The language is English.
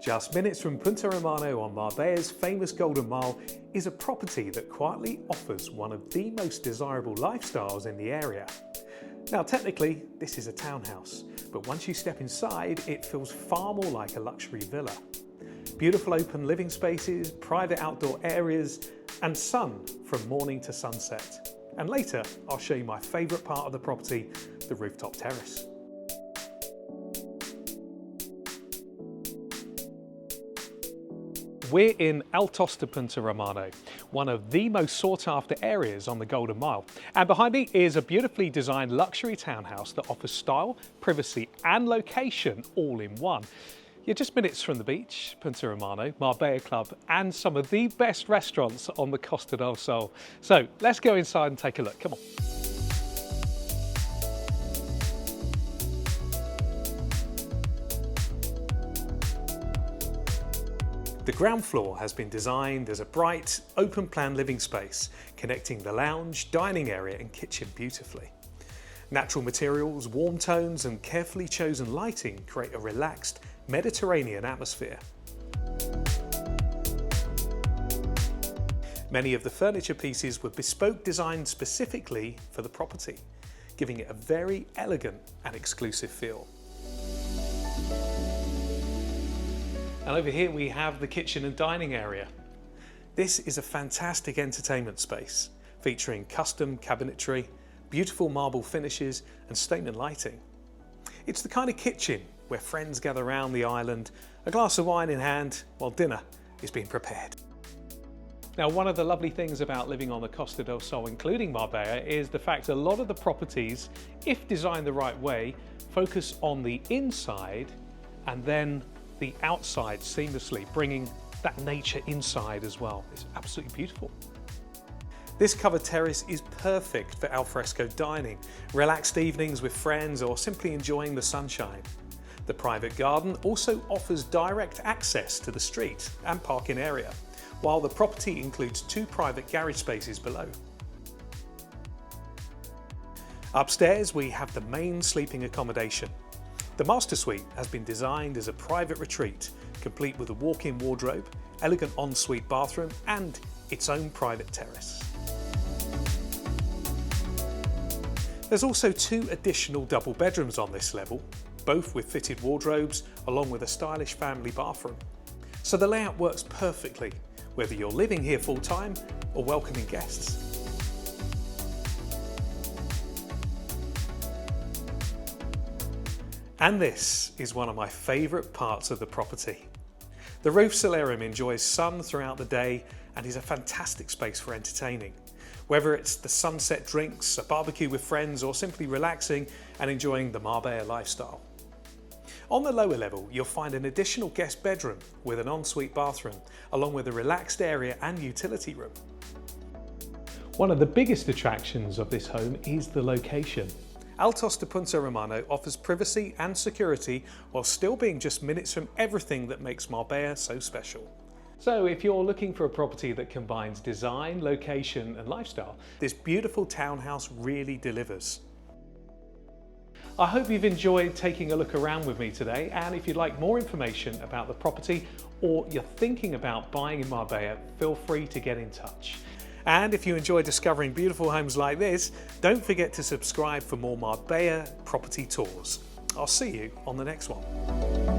Just minutes from Puente Romano on Marbella's famous Golden Mile is a property that quietly offers one of the most desirable lifestyles in the area. Now technically this is a townhouse, but once you step inside it feels far more like a luxury villa. Beautiful open living spaces, private outdoor areas and sun from morning to sunset. And later I'll show you my favourite part of the property, the rooftop terrace. We're in Altos de Puente Romano, one of the most sought after areas on the Golden Mile. And behind me is a beautifully designed luxury townhouse that offers style, privacy and location all in one. You're just minutes from the beach, Puente Romano, Marbella Club and some of the best restaurants on the Costa del Sol. So let's go inside and take a look, come on. The ground floor has been designed as a bright, open-plan living space, connecting the lounge, dining area and kitchen beautifully. Natural materials, warm tones and carefully chosen lighting create a relaxed, Mediterranean atmosphere. Many of the furniture pieces were bespoke designed specifically for the property, giving it a very elegant and exclusive feel. And over here we have the kitchen and dining area. This is a fantastic entertainment space, featuring custom cabinetry, beautiful marble finishes and statement lighting. It's the kind of kitchen where friends gather around the island, a glass of wine in hand, while dinner is being prepared. Now, one of the lovely things about living on the Costa del Sol, including Marbella, is the fact a lot of the properties, if designed the right way, focus on the inside and then the outside seamlessly, bringing that nature inside as well. It's absolutely beautiful. This covered terrace is perfect for alfresco dining, relaxed evenings with friends or simply enjoying the sunshine. The private garden also offers direct access to the street and parking area, while the property includes 2 private garage spaces below. Upstairs we have the main sleeping accommodation. The master suite has been designed as a private retreat, complete with a walk-in wardrobe, elegant ensuite bathroom and its own private terrace. There's also 2 additional double bedrooms on this level, both with fitted wardrobes along with a stylish family bathroom. So the layout works perfectly, whether you're living here full-time or welcoming guests. And this is one of my favourite parts of the property. The roof solarium enjoys sun throughout the day and is a fantastic space for entertaining. Whether it's the sunset drinks, a barbecue with friends or simply relaxing and enjoying the Marbella lifestyle. On the lower level you'll find an additional guest bedroom with an ensuite bathroom along with a relaxed area and utility room. One of the biggest attractions of this home is the location. Altos de Puente Romano offers privacy and security while still being just minutes from everything that makes Marbella so special. So if you're looking for a property that combines design, location and lifestyle, this beautiful townhouse really delivers. I hope you've enjoyed taking a look around with me today, and if you'd like more information about the property or you're thinking about buying in Marbella, feel free to get in touch. And if you enjoy discovering beautiful homes like this, don't forget to subscribe for more Marbella property tours. I'll see you on the next one.